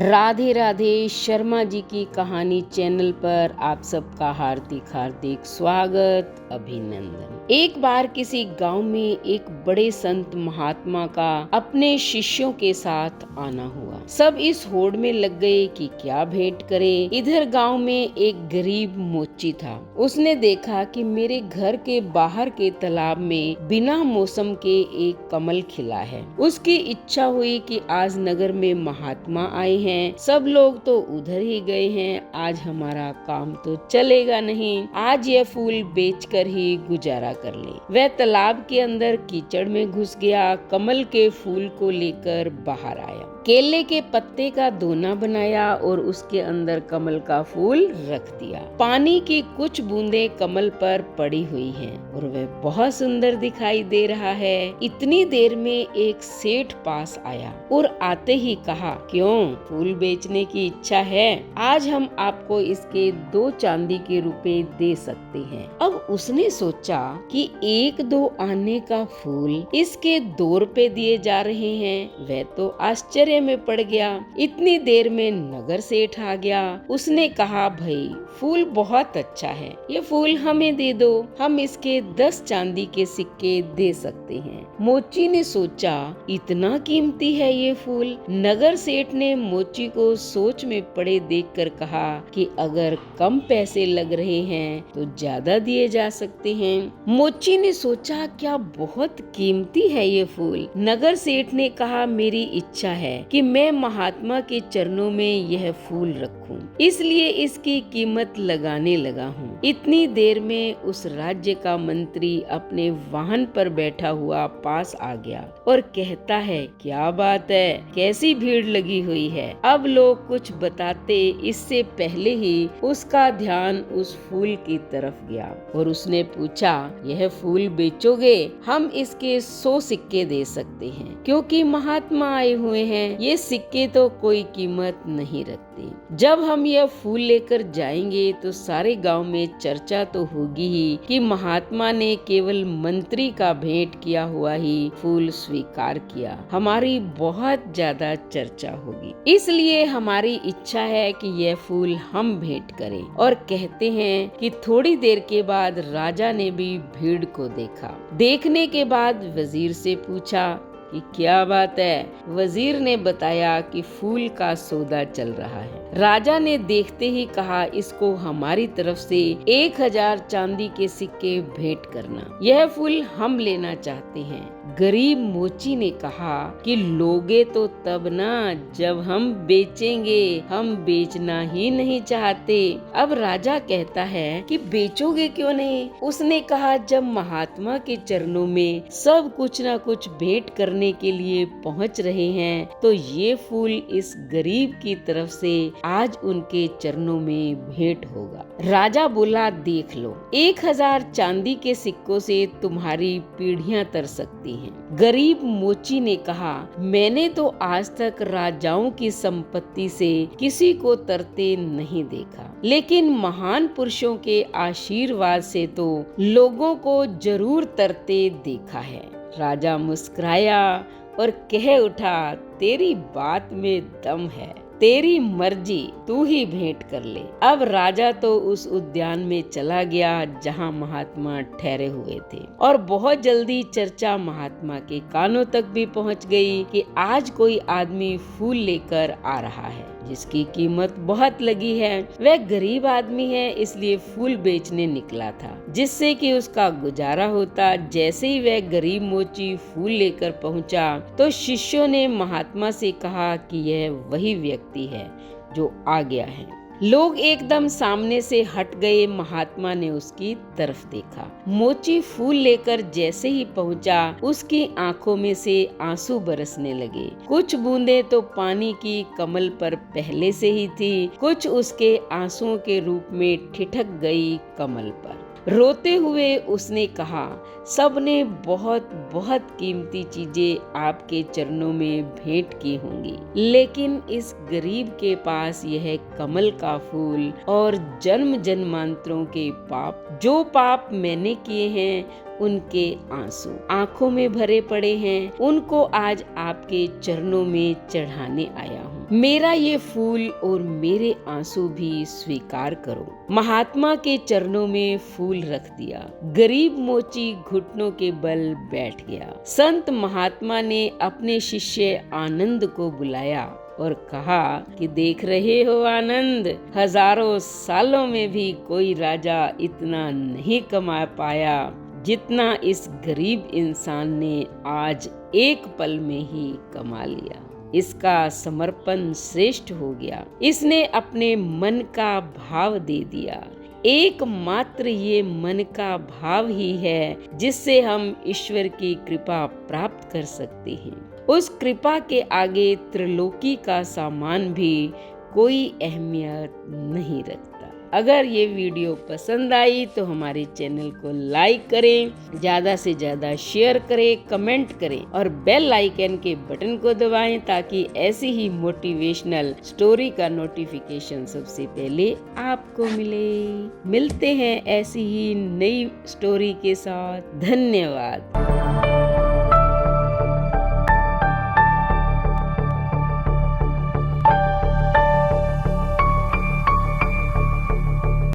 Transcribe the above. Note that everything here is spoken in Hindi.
राधे राधे। शर्मा जी की कहानी चैनल पर आप सबका हार्दिक हार्दिक स्वागत, अभिनंदन। एक बार किसी गांव में एक बड़े संत महात्मा का अपने शिष्यों के साथ आना हुआ। सब इस होड़ में लग गए कि क्या भेंट करें। इधर गांव में एक गरीब मोची था। उसने देखा कि मेरे घर के बाहर के तालाब में बिना मौसम के एक कमल खिला है। उसकी इच्छा हुई कि आज नगर में महात्मा आए हैं, सब लोग तो उधर ही गए हैं, आज हमारा काम तो चलेगा नहीं, आज यह फूल बेचकर ही गुजारा कर ले। वह तालाब के अंदर कीचड़ में घुस गया, कमल के फूल को लेकर बाहर आया, केले के पत्ते का दोना बनाया और उसके अंदर कमल का फूल रख दिया। पानी की कुछ बूंदें कमल पर पड़ी हुई हैं और वह बहुत सुंदर दिखाई दे रहा है। इतनी देर में एक सेठ पास आया और आते ही कहा, क्यों फूल बेचने की इच्छा है? आज हम आपको इसके 2 चांदी के रुपए दे सकते हैं। अब उसने सोचा कि 1-2 आने का फूल इसके 2 रुपए दिए जा रहे हैं। वह तो आश्चर्य में पड़ गया। इतनी देर में नगर सेठ आ गया। उसने कहा, भाई फूल बहुत अच्छा है, ये फूल हमें दे दो, हम इसके 10 चांदी के सिक्के दे सकते हैं। मोची ने सोचा, इतना कीमती है ये फूल? नगर सेठ ने मोची को सोच में पड़े देखकर कहा कि अगर कम पैसे लग रहे हैं तो ज्यादा दिए जा सकते हैं। मोची ने सोचा, क्या बहुत कीमती है ये फूल? नगर सेठ ने कहा, मेरी इच्छा है कि मैं महात्मा के चरणों में यह फूल रखूं, इसलिए इसकी कीमत लगाने लगा हूँ। इतनी देर में उस राज्य का मंत्री अपने वाहन पर बैठा हुआ पास आ गया और कहता है, क्या बात है, कैसी भीड़ लगी हुई है। अब लोग कुछ बताते इससे पहले ही उसका ध्यान उस फूल की तरफ गया और उसने पूछा, यह फूल बेचोगे? हम इसके 100 सिक्के दे सकते हैं, क्योंकि महात्मा आए हुए हैं, ये सिक्के तो कोई कीमत नहीं रखते। जब हम यह फूल लेकर जाएंगे तो सारे गांव में चर्चा तो होगी ही कि महात्मा ने केवल मंत्री का भेंट किया हुआ ही फूल स्वीकार किया। हमारी बहुत ज्यादा चर्चा होगी, इसलिए हमारी इच्छा है कि यह फूल हम भेंट करें। और कहते हैं कि थोड़ी देर के बाद राजा ने भी भीड़ को देखा। देखने के बाद वजीर से पूछा कि क्या बात है? वजीर ने बताया कि फूल का सौदा चल रहा है। राजा ने देखते ही कहा, इसको हमारी तरफ से 1000 चांदी के सिक्के भेंट करना, यह फूल हम लेना चाहते हैं। गरीब मोची ने कहा कि लोगे तो तब ना जब हम बेचेंगे, हम बेचना ही नहीं चाहते। अब राजा कहता है कि बेचोगे क्यों नहीं? उसने कहा, जब महात्मा के चरणों में सब कुछ ना कुछ भेंट करने के लिए पहुंच रहे हैं तो ये फूल इस गरीब की तरफ से आज उनके चरणों में भेंट होगा। राजा बोला, देख लो, 1000 चांदी के सिक्कों से तुम्हारी पीढ़ियां तर सकती हैं। गरीब मोची ने कहा, मैंने तो आज तक राजाओं की संपत्ति से किसी को तरते नहीं देखा, लेकिन महान पुरुषों के आशीर्वाद से तो लोगों को जरूर तरते देखा है। राजा मुस्कुराया और कह उठा, तेरी बात में दम है, तेरी मर्जी, तू ही भेंट कर ले। अब राजा तो उस उद्यान में चला गया जहां महात्मा ठहरे हुए थे और बहुत जल्दी चर्चा महात्मा के कानों तक भी पहुंच गई कि आज कोई आदमी फूल लेकर आ रहा है जिसकी कीमत बहुत लगी है। वह गरीब आदमी है, इसलिए फूल बेचने निकला था जिससे कि उसका गुजारा होता। जैसे ही वह गरीब मोची फूल लेकर पहुंचा तो शिष्यों ने महात्मा से कहा कि यह वही व्यक्ति है जो आ गया है। लोग एकदम सामने से हट गए। महात्मा ने उसकी तरफ देखा। मोची फूल लेकर जैसे ही पहुंचा, उसकी आंखों में से आंसू बरसने लगे। कुछ बूंदें तो पानी की कमल पर पहले से ही थी, कुछ उसके आंसुओं के रूप में ठिठक गई कमल पर। रोते हुए उसने कहा, सबने बहुत बहुत कीमती चीजें आपके चरणों में भेंट की होंगी, लेकिन इस गरीब के पास यह कमल का फूल और जन्म जन्मांतरों के पाप, जो पाप मैंने किए हैं उनके आंसू आंखों में भरे पड़े हैं, उनको आज आपके चरणों में चढ़ाने आया हूँ। मेरा ये फूल और मेरे आंसू भी स्वीकार करो। महात्मा के चरणों में फूल रख दिया। गरीब मोची घुटनों के बल बैठ गया। संत महात्मा ने अपने शिष्य आनंद को बुलाया और कहा कि देख रहे हो आनंद, हजारों सालों में भी कोई राजा इतना नहीं कमा पाया जितना इस गरीब इंसान ने आज एक पल में ही कमा लिया। इसका समर्पण श्रेष्ठ हो गया। इसने अपने मन का भाव दे दिया। एकमात्र ये मन का भाव ही है जिससे हम ईश्वर की कृपा प्राप्त कर सकते हैं। उस कृपा के आगे त्रिलोकी का सामान भी कोई अहमियत नहीं रखता। अगर ये वीडियो पसंद आई तो हमारे चैनल को लाइक करें, ज़्यादा से ज़्यादा शेयर करें, कमेंट करें और बेल आइकन के बटन को दबाएं ताकि ऐसी ही मोटिवेशनल स्टोरी का नोटिफिकेशन सबसे पहले आपको मिले। मिलते हैं ऐसी ही नई स्टोरी के साथ। धन्यवाद।